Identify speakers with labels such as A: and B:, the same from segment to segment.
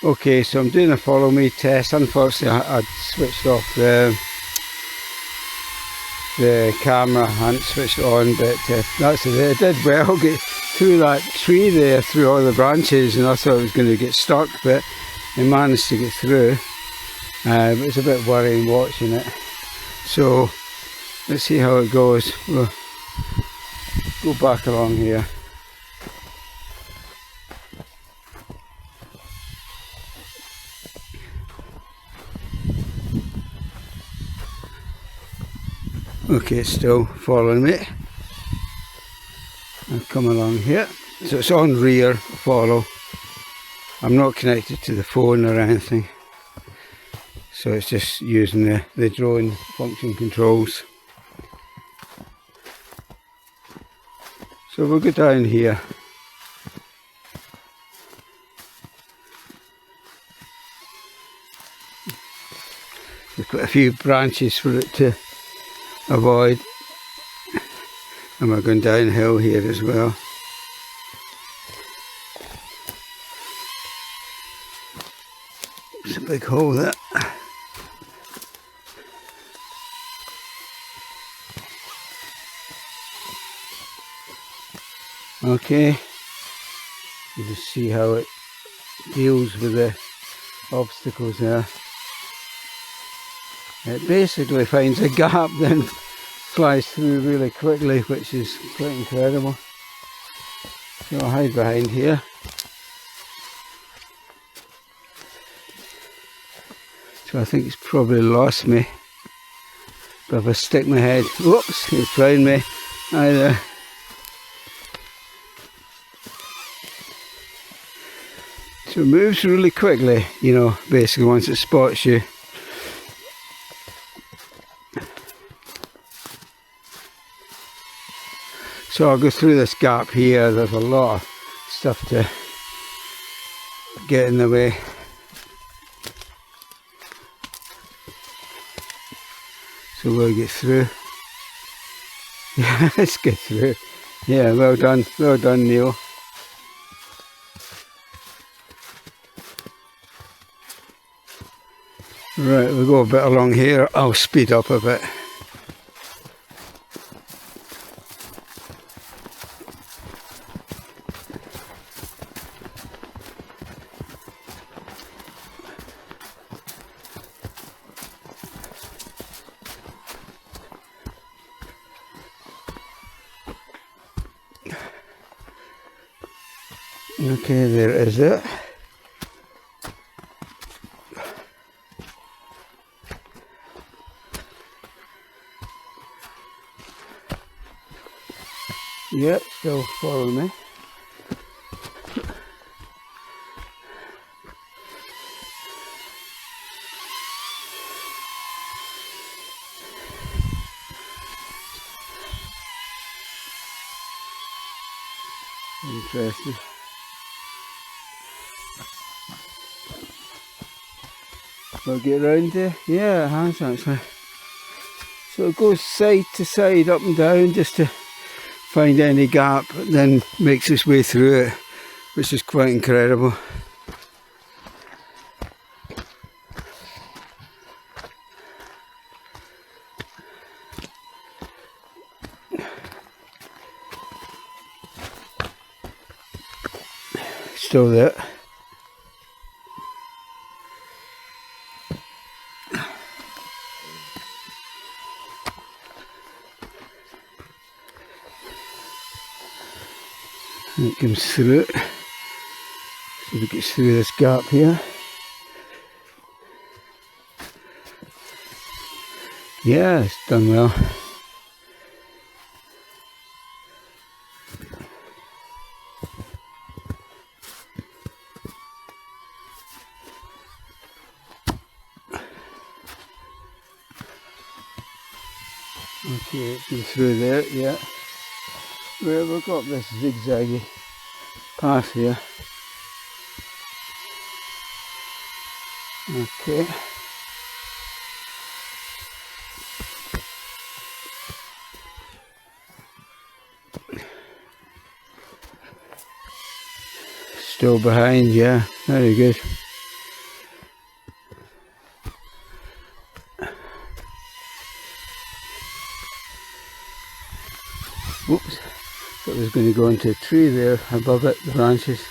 A: Okay, so I'm doing a follow me test. Unfortunately, I'd switched off the camera, I hadn't switched it on, but that's it. It did well get through that tree there, through all the branches, and I thought it was going to get stuck, but it managed to get through. It was a bit worrying watching it. So let's see how it goes. We'll go back along here. Okay, it's still following me. I've come along here. So it's on rear follow. I'm not connected to the phone or anything. So it's just using the drone function controls. So we'll go down here. There's quite a few branches for it to avoid, and we're going downhill here as well. It's a big hole there. Okay, you just see how it deals with the obstacles there. It basically finds a gap, then flies through really quickly, which is quite incredible. So I'll hide behind here. So I think it's probably lost me. But if I stick my head, whoops, it's found me. Hi there. So it moves really quickly, you know, basically once it spots you. So I'll go through this gap here. There's a lot of stuff to get in the way. So we'll get through. Yeah, let's get through. Yeah, well done, Neil. Right, we'll go a bit along here. I'll speed up a bit. Okay, there is it. Yep, still follow me. Interesting. We'll get round there. Yeah, it has actually. So it goes side to side, up and down, just to find any gap, and then makes its way through it, which is quite incredible. Still there. And it comes through it. So it gets through this gap here. Yeah, it's done well. Okay, it's been through there, yeah. Well, we've got this zigzaggy path here. Okay. Still behind, yeah, very good. Whoops, thought it was going to go into a tree there above it, the branches.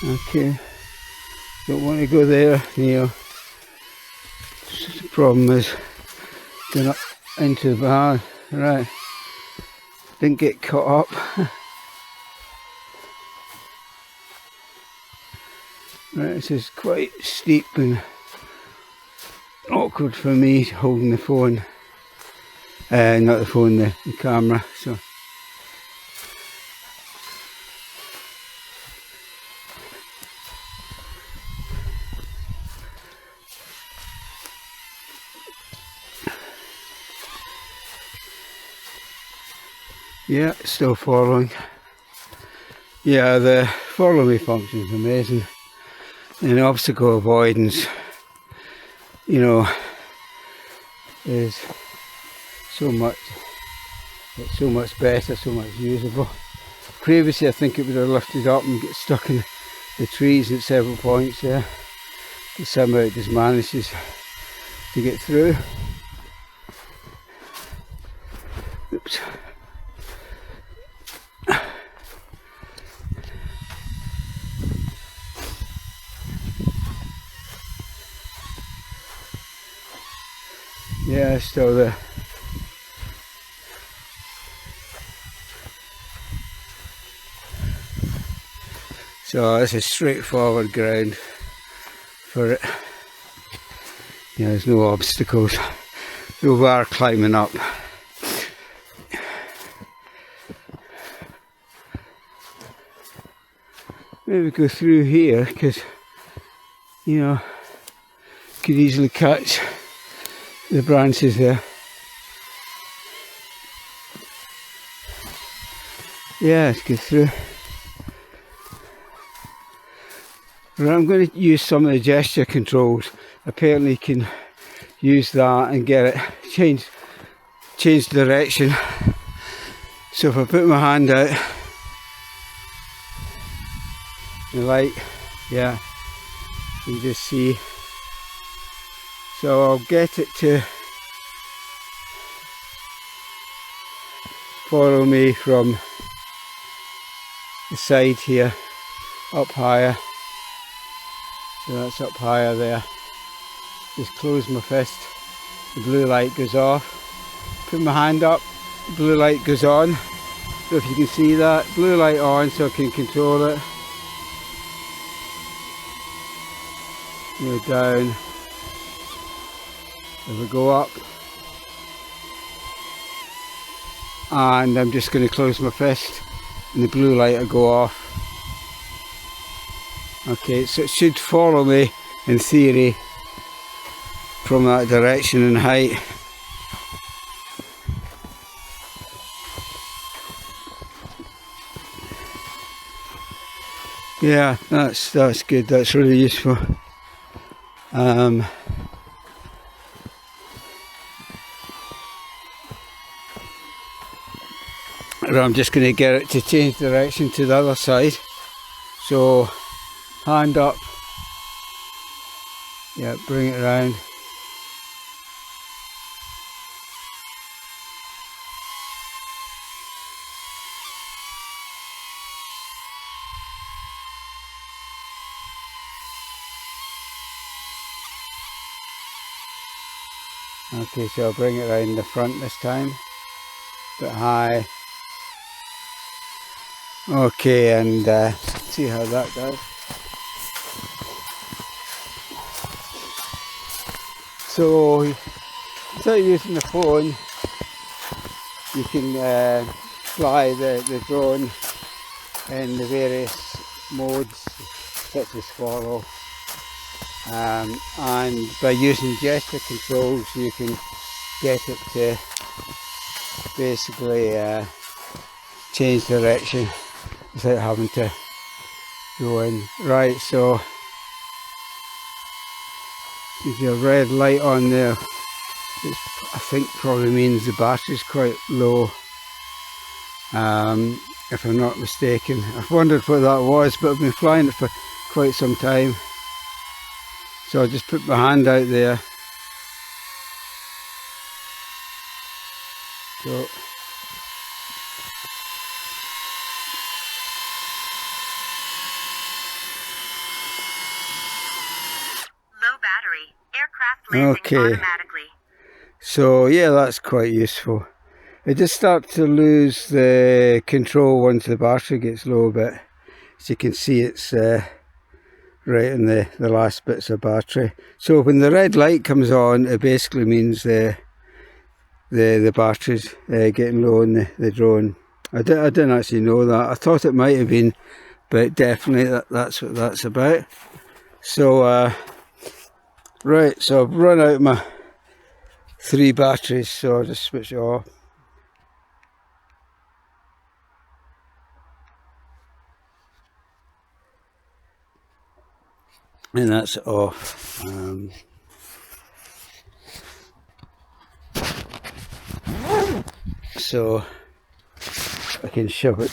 A: Okay, don't want to go there, Neo. The problem is going up into the barn. Right, didn't get caught up. Right, this is quite steep and awkward for me holding the phone. Not the phone, the camera. So. Yeah, still following. Yeah, the follow me function is amazing. And obstacle avoidance, you know, is so much better, so much usable. Previously I think it would have lifted up and get stuck in the trees at several points there. But somehow it just manages to get through. Oops. Yeah, still there. So this is straightforward ground for it. Yeah, there's no obstacles. No bar climbing up. Maybe go through here because, you know, could easily catch the branches there. Yeah, let's get through. Right, I'm going to use some of the gesture controls. Apparently you can use that and get it change direction. So if I put my hand out, the light, yeah, you can just see. So I'll get it to follow me from the side here, up higher. So that's up higher there. Just close my fist, the blue light goes off. Put my hand up, the blue light goes on. So if you can see that, blue light on so I can control it. Go down. If we go up, and I'm just going to close my fist and the blue light will go off. Okay, so it should follow me in theory from that direction and height. Yeah, that's good, that's really useful. I'm just going to get it to change direction to the other side. So hand up, yeah, bring it around. Okay, so I'll bring it around the front this time, a bit high. Okay, and see how that does. So, without using the phone, you can fly the drone in the various modes, such as follow, and by using gesture controls you can get it to basically change direction without having to go in. Right, so there's a red light on there, which I think probably means the battery's quite low. if I'm not mistaken. I've wondered what that was, but I've been flying it for quite some time. So I'll just put my hand out there. So
B: low battery. Aircraft landing automatically.
A: So yeah, that's quite useful. It just starts to lose the control once the battery gets low, but as you can see, it's right in the last bits of battery. So when the red light comes on, it basically means the battery's getting low in the drone. I didn't actually know that. I thought it might have been, but definitely that's what that's about. So right, so I've run out my 3 batteries, so I'll just switch it off. And that's it off. So I can shove it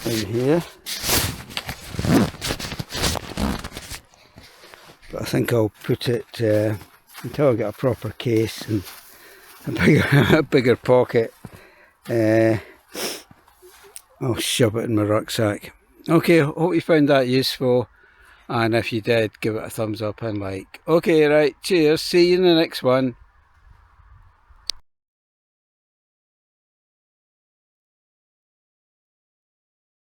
A: in here, but I think I'll put it until I get a proper case and a bigger pocket. I'll shove it in my rucksack. Okay, hope you found that useful, and if you did, give it a thumbs up and like. Okay, right, cheers, see you in the next one.